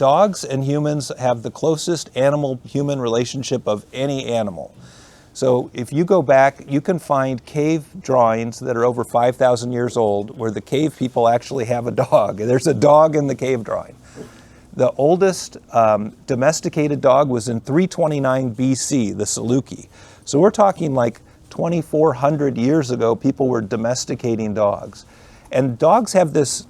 dogs and humans have the closest animal-human relationship of any animal. So if you go back, you can find cave drawings that are over 5,000 years old where the cave people actually have a dog. There's a dog in the cave drawing. The oldest domesticated dog was in 329 BC, the Saluki. So we're talking like 2,400 years ago, people were domesticating dogs. And dogs have this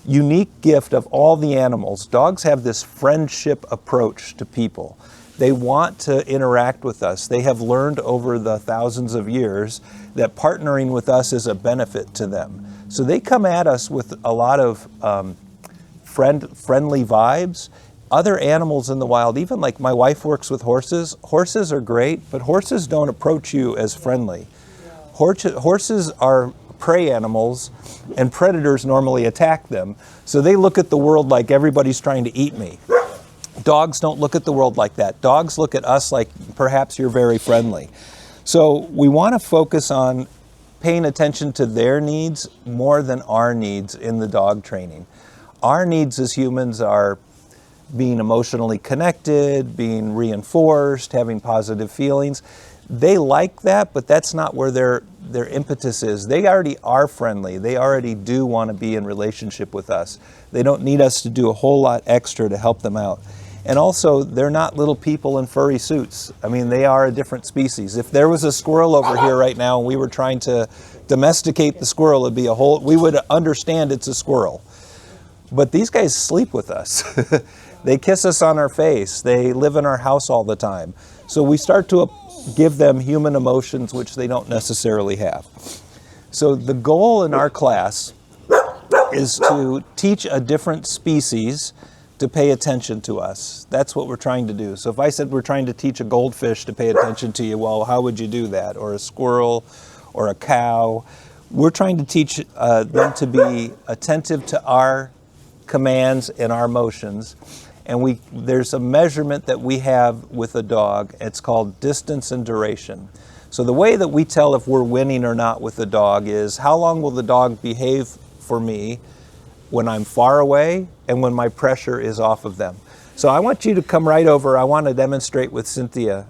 unique gift of all the animals. Dogs have this friendship approach to people. They want to interact with us. They have learned over the thousands of years that partnering with us is a benefit to them. So they come at us with a lot of friendly vibes. Other animals in the wild, even like my wife works with horses. Horses are great, but horses don't approach you as friendly. Horses are prey animals, and predators normally attack them. So they look at the world like everybody's trying to eat me. Dogs don't look at the world like that. Dogs look at us like perhaps you're very friendly. So we want to focus on paying attention to their needs more than our needs in the dog training. Our needs as humans are being emotionally connected, being reinforced, having positive feelings. They like that, but that's not where their impetus is. They already are friendly. They already do want to be in relationship with us. They don't need us to do a whole lot extra to help them out. And also, they're not little people in furry suits. I mean, they are a different species. If there was a squirrel over here right now and we were trying to domesticate the squirrel, it'd be we would understand it's a squirrel. But these guys sleep with us. They kiss us on our face. They live in our house all the time. So we start to give them human emotions which they don't necessarily have. So the goal in our class is to teach a different species to pay attention to us. That's what we're trying to do. So if I said we're trying to teach a goldfish to pay attention to you, well, how would you do that? Or a squirrel or a cow. We're trying to teach them to be attentive to our commands and our motions. And there's a measurement that we have with a dog. It's called distance and duration. So the way that we tell if we're winning or not with the dog is how long will the dog behave for me when I'm far away and when my pressure is off of them. So I want you to come right over. I want to demonstrate with Cynthia.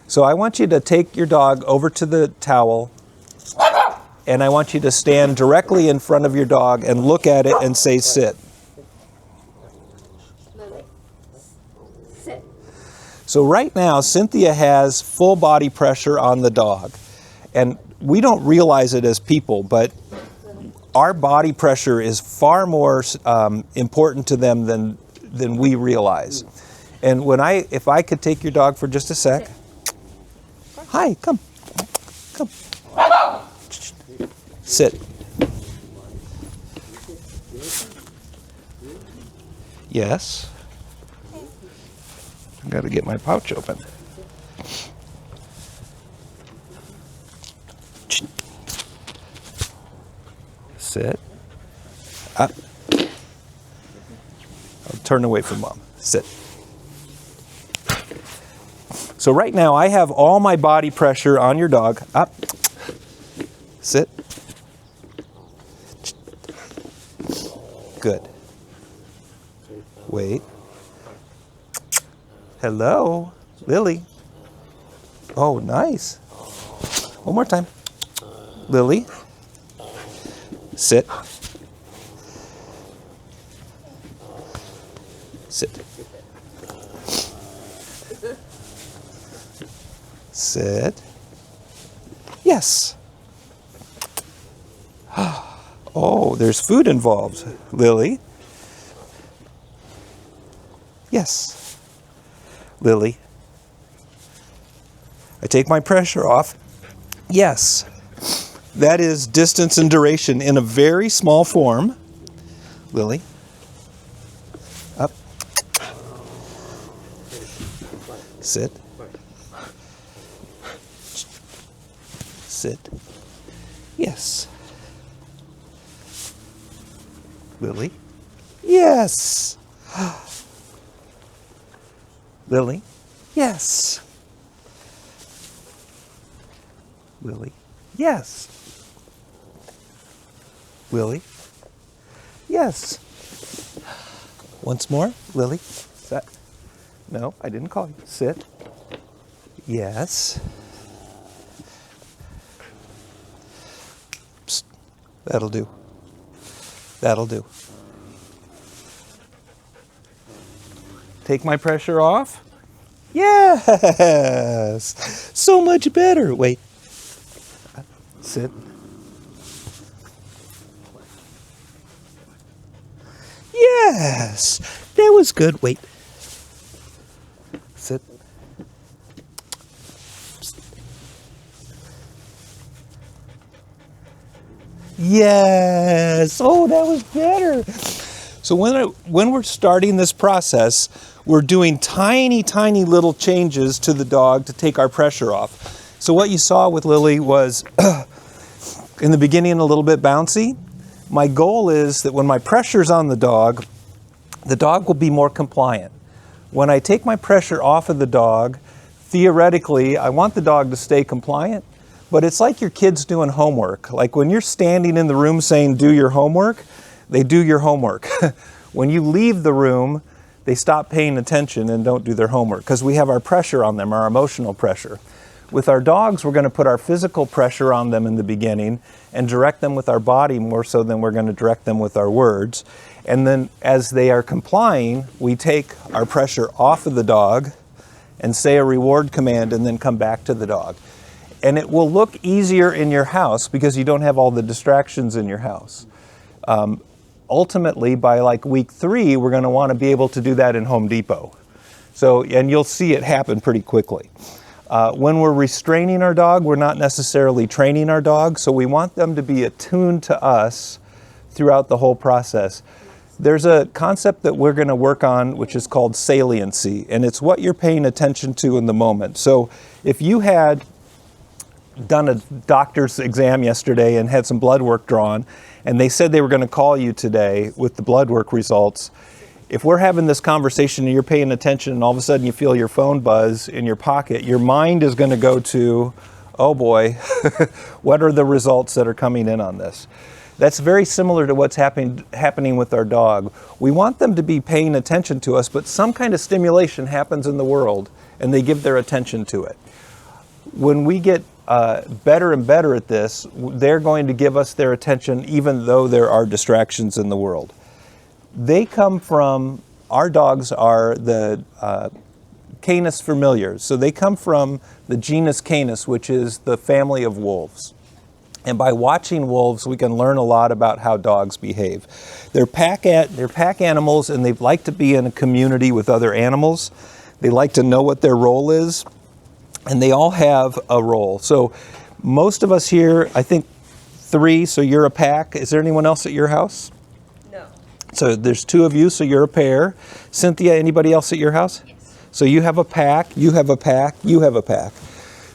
So I want you to take your dog over to the towel, and I want you to stand directly in front of your dog and look at it and say, sit. Sit. So right now, Cynthia has full body pressure on the dog. And we don't realize it as people, but our body pressure is far more important to them than we realize. And if I could take your dog for just a sec. Hi, come. Sit. Yes. I've got to get my pouch open. Sit. Up. I'll turn away from Mom. Sit. So right now I have all my body pressure on your dog. Up. Sit. Good. Wait. Hello, Lily. Oh, nice. One more time. Lily. Sit. Sit. Sit. Yes. Oh, there's food involved. Lily. Yes. Lily. I take my pressure off. Yes. That is distance and duration in a very small form. Lily. Up. Sit. Sit. Yes. Lily. Yes. Lily. Yes. Lily. Yes. Willie. Yes. Once more, Lily. Sit. No, I didn't call you. Sit. Yes. Psst. That'll do. That'll do. Take my pressure off. Yes. So much better. Wait. Sit. Yes. That was good. Wait. Sit. Yes. Oh, that was better. So when we're starting this process, we're doing tiny, tiny little changes to the dog to take our pressure off. So what you saw with Lily was in the beginning a little bit bouncy. My goal is that when my pressure's on the dog will be more compliant. When I take my pressure off of the dog, theoretically, I want the dog to stay compliant, but it's like your kids doing homework. Like when you're standing in the room saying, do your homework, they do your homework. When you leave the room, they stop paying attention and don't do their homework because we have our pressure on them, our emotional pressure. With our dogs, we're going to put our physical pressure on them in the beginning and direct them with our body more so than we're going to direct them with our words. And then as they are complying, we take our pressure off of the dog and say a reward command and then come back to the dog. And it will look easier in your house because you don't have all the distractions in your house. Ultimately, by like week 3, we're going to want to be able to do that in Home Depot. So, and you'll see it happen pretty quickly. When we're restraining our dog, we're not necessarily training our dog, so we want them to be attuned to us throughout the whole process. There's a concept that we're going to work on which is called saliency, and it's what you're paying attention to in the moment. So if you had done a doctor's exam yesterday and had some blood work drawn, and they said they were going to call you today with the blood work results, if we're having this conversation and you're paying attention and all of a sudden you feel your phone buzz in your pocket, your mind is going to go to, oh boy, what are the results that are coming in on this? That's very similar to what's happening with our dog. We want them to be paying attention to us, but some kind of stimulation happens in the world and they give their attention to it. When we get better and better at this, they're going to give us their attention even though there are distractions in the world. They come from, our dogs are the Canis familiars. So they come from the genus Canis, which is the family of wolves. And by watching wolves, we can learn a lot about how dogs behave. They're pack animals, and they like to be in a community with other animals. They like to know what their role is, and they all have a role. So most of us here, I think 3, so you're a pack. Is there anyone else at your house? No. So there's 2 of you, so you're a pair. Cynthia, anybody else at your house? Yes. So you have a pack, you have a pack, you have a pack.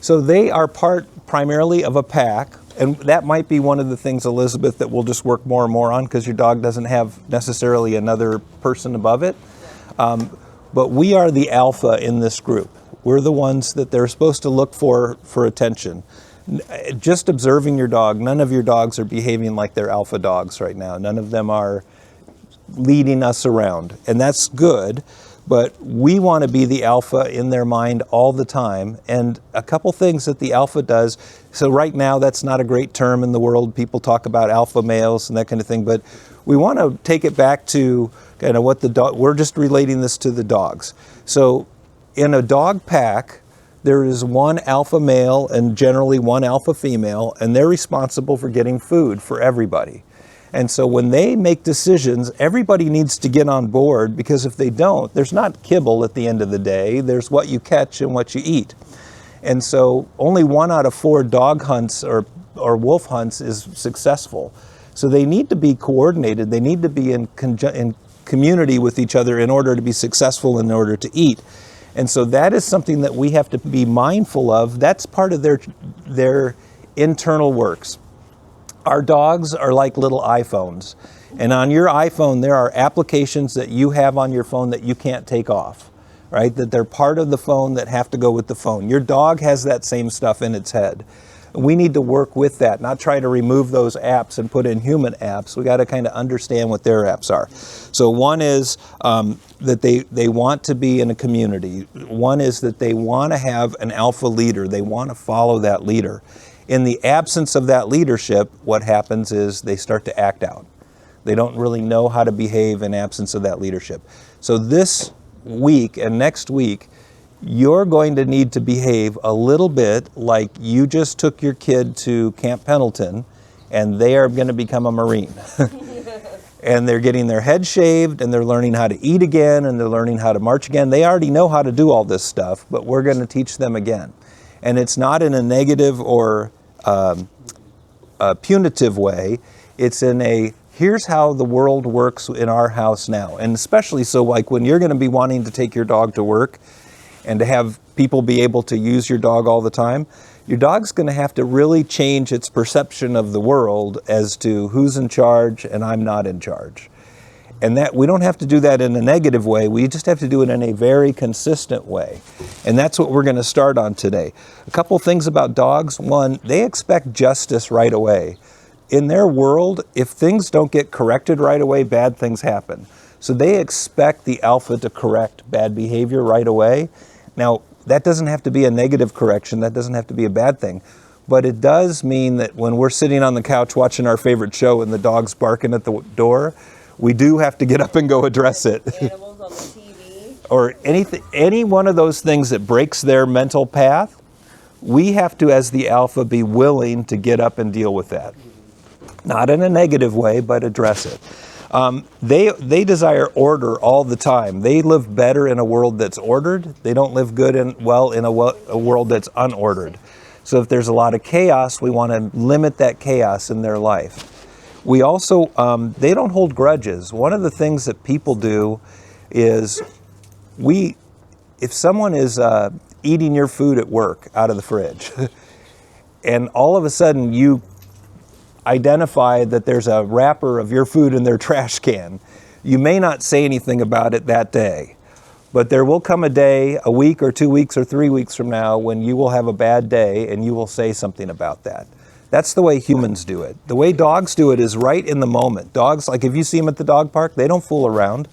So they are part primarily of a pack, and that might be one of the things, Elizabeth, that we'll just work more and more on because your dog doesn't have necessarily another person above it. But we are the alpha in this group. We're the ones that they're supposed to look for attention. Just observing your dog, none of your dogs are behaving like they're alpha dogs right now. None of them are leading us around, and that's good. But we want to be the alpha in their mind all the time. And a couple things that the alpha does, so right now that's not a great term in the world. People talk about alpha males and that kind of thing, but we want to take it back to kind of what the dog, we're just relating this to the dogs. So in a dog pack, there is one alpha male and generally one alpha female, and they're responsible for getting food for everybody. And so when they make decisions, everybody needs to get on board, because if they don't, there's not kibble at the end of the day. There's what you catch and what you eat. And so only 1 out of 4 dog hunts or wolf hunts is successful. So they need to be coordinated. They need to be in community with each other in order to be successful, in order to eat. And so that is something that we have to be mindful of. That's part of their internal works. Our dogs are like little iPhones. And on your iPhone, there are applications that you have on your phone that you can't take off, right? That they're part of the phone that have to go with the phone. Your dog has that same stuff in its head. We need to work with that, not try to remove those apps and put in human apps. We got to kind of understand what their apps are. So one is that they want to be in a community. One is that they want to have an alpha leader. They want to follow that leader. In the absence of that leadership, what happens is they start to act out. They don't really know how to behave in absence of that leadership. So this week and next week, you're going to need to behave a little bit like you just took your kid to Camp Pendleton and they are going to become a Marine. And they're getting their head shaved and they're learning how to eat again and they're learning how to march again. They already know how to do all this stuff, but we're going to teach them again. And it's not in a negative or a punitive way. It's in a, here's how the world works in our house now. And especially so like when you're going to be wanting to take your dog to work and to have people be able to use your dog all the time, your dog's going to have to really change its perception of the world as to who's in charge and I'm not in charge. And that we don't have to do that in a negative way. We just have to do it in a very consistent way. And that's what we're going to start on today. A couple things about dogs. One, they expect justice right away. In their world, if things don't get corrected right away, bad things happen. So they expect the alpha to correct bad behavior right away. Now, that doesn't have to be a negative correction. That doesn't have to be a bad thing. But it does mean that when we're sitting on the couch watching our favorite show and the dog's barking at the door, we do have to get up and go address it. Animals on the TV. Or any one of those things that breaks their mental path, we have to, as the alpha, be willing to get up and deal with that. Not in a negative way, but address it. They desire order all the time. They live better in a world that's ordered. They don't live good and well in a world that's unordered. So if there's a lot of chaos, we want to limit that chaos in their life. We also, they don't hold grudges. One of the things that people do is if someone is eating your food at work out of the fridge, and all of a sudden you identify that there's a wrapper of your food in their trash can, you may not say anything about it that day. But there will come a day, a week or 2 weeks or 3 weeks from now, when you will have a bad day and you will say something about that. That's the way humans do it. The way dogs do it is right in the moment. Dogs, like if you see them at the dog park, they don't fool around.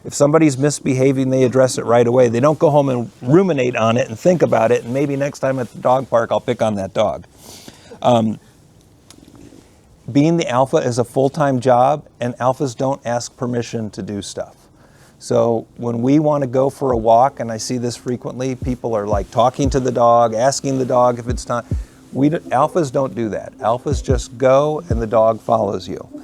If somebody's misbehaving, they address it right away. They don't go home and ruminate on it and think about it, and maybe next time at the dog park, I'll pick on that dog. Being the alpha is a full-time job, and alphas don't ask permission to do stuff. So when we want to go for a walk, and I see this frequently, people are like talking to the dog, asking the dog if it's time. Alphas don't do that. Alphas just go and the dog follows you.